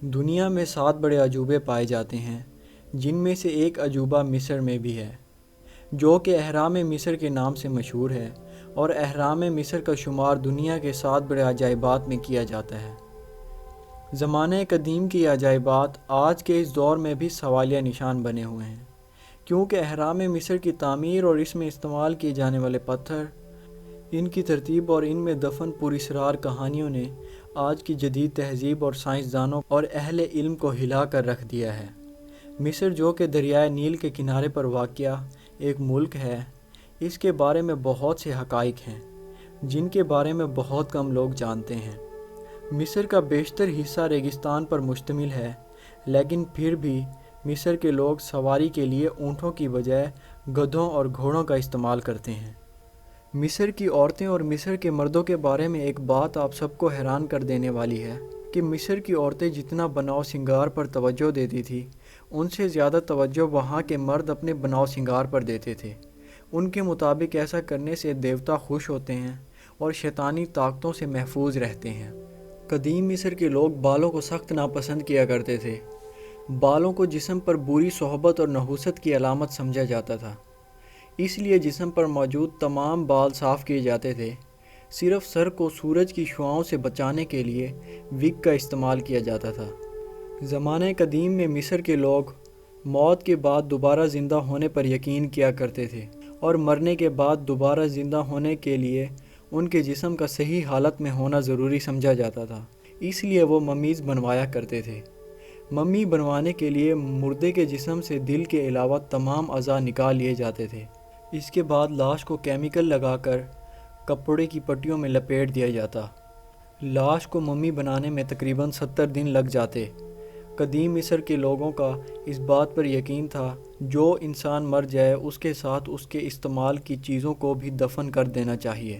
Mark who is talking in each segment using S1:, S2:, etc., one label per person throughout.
S1: دنیا میں 7 بڑے عجوبے پائے جاتے ہیں، جن میں سے ایک عجوبہ مصر میں بھی ہے، جو کہ اہرام مصر کے نام سے مشہور ہے، اور اہرام مصر کا شمار دنیا کے 7 بڑے عجائبات میں کیا جاتا ہے۔ زمانہ قدیم کی عجائبات آج کے اس دور میں بھی سوالیہ نشان بنے ہوئے ہیں، کیونکہ اہرام مصر کی تعمیر اور اس میں استعمال کیے جانے والے پتھر، ان کی ترتیب اور ان میں دفن پراسرار کہانیوں نے آج کی جدید تہذیب اور سائنسدانوں اور اہل علم کو ہلا کر رکھ دیا ہے۔ مصر، جو کہ دریائے نیل کے کنارے پر واقع ایک ملک ہے، اس کے بارے میں بہت سے حقائق ہیں جن کے بارے میں بہت کم لوگ جانتے ہیں۔ مصر کا بیشتر حصہ ریگستان پر مشتمل ہے، لیکن پھر بھی مصر کے لوگ سواری کے لیے اونٹوں کی بجائے گدھوں اور گھوڑوں کا استعمال کرتے ہیں۔ مصر کی عورتیں اور مصر کے مردوں کے بارے میں ایک بات آپ سب کو حیران کر دینے والی ہے کہ مصر کی عورتیں جتنا بناؤ سنگار پر توجہ دیتی تھی، ان سے زیادہ توجہ وہاں کے مرد اپنے بناؤ سنگار پر دیتے تھے۔ ان کے مطابق ایسا کرنے سے دیوتا خوش ہوتے ہیں اور شیطانی طاقتوں سے محفوظ رہتے ہیں۔ قدیم مصر کے لوگ بالوں کو سخت ناپسند کیا کرتے تھے۔ بالوں کو جسم پر بری صحبت اور نحوست کی علامت سمجھا جاتا تھا، اس لیے جسم پر موجود تمام بال صاف کیے جاتے تھے۔ صرف سر کو سورج کی شعاؤں سے بچانے کے لیے وگ کا استعمال کیا جاتا تھا۔ زمانہ قدیم میں مصر کے لوگ موت کے بعد دوبارہ زندہ ہونے پر یقین کیا کرتے تھے، اور مرنے کے بعد دوبارہ زندہ ہونے کے لیے ان کے جسم کا صحیح حالت میں ہونا ضروری سمجھا جاتا تھا، اس لیے وہ ممیز بنوایا کرتے تھے۔ ممی بنوانے کے لیے مردے کے جسم سے دل کے علاوہ تمام اعضاء نکال لیے جاتے تھے۔ اس کے بعد لاش کو کیمیکل لگا کر کپڑے کی پٹیوں میں لپیٹ دیا جاتا۔ لاش کو ممی بنانے میں تقریباً 70 دن لگ جاتے۔ قدیم مصر کے لوگوں کا اس بات پر یقین تھا جو انسان مر جائے اس کے ساتھ اس کے استعمال کی چیزوں کو بھی دفن کر دینا چاہیے۔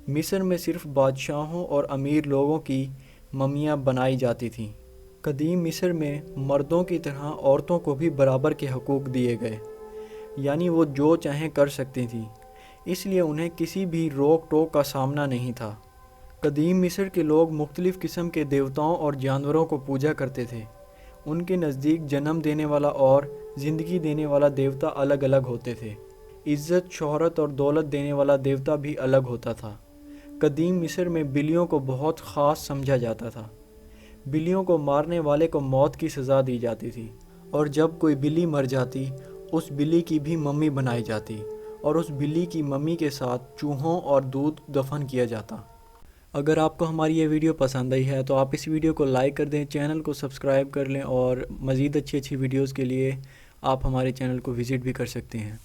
S1: مصر میں صرف بادشاہوں اور امیر لوگوں کی ممیاں بنائی جاتی تھیں۔ قدیم مصر میں مردوں کی طرح عورتوں کو بھی برابر کے حقوق دیے گئے، یعنی وہ جو چاہیں کر سکتی تھیں، اس لیے انہیں کسی بھی روک ٹوک کا سامنا نہیں تھا۔ قدیم مصر کے لوگ مختلف قسم کے دیوتاؤں اور جانوروں کو پوجا کرتے تھے۔ ان کے نزدیک جنم دینے والا اور زندگی دینے والا دیوتا الگ الگ ہوتے تھے۔ عزت، شہرت اور دولت دینے والا دیوتا بھی الگ ہوتا تھا۔ قدیم مصر میں بلیوں کو بہت خاص سمجھا جاتا تھا۔ بلیوں کو مارنے والے کو موت کی سزا دی جاتی تھی، اور جب کوئی بلی مر جاتی اس بلی کی بھی ممی بنائی جاتی اور اس بلی کی ممی کے ساتھ چوہوں اور دودھ دفن کیا جاتا۔ اگر آپ کو ہماری یہ ویڈیو پسند آئی ہے تو آپ اس ویڈیو کو لائک کر دیں، چینل کو سبسکرائب کر لیں، اور مزید اچھی ویڈیوز کے لیے آپ ہمارے چینل کو وزٹ بھی کر سکتے ہیں۔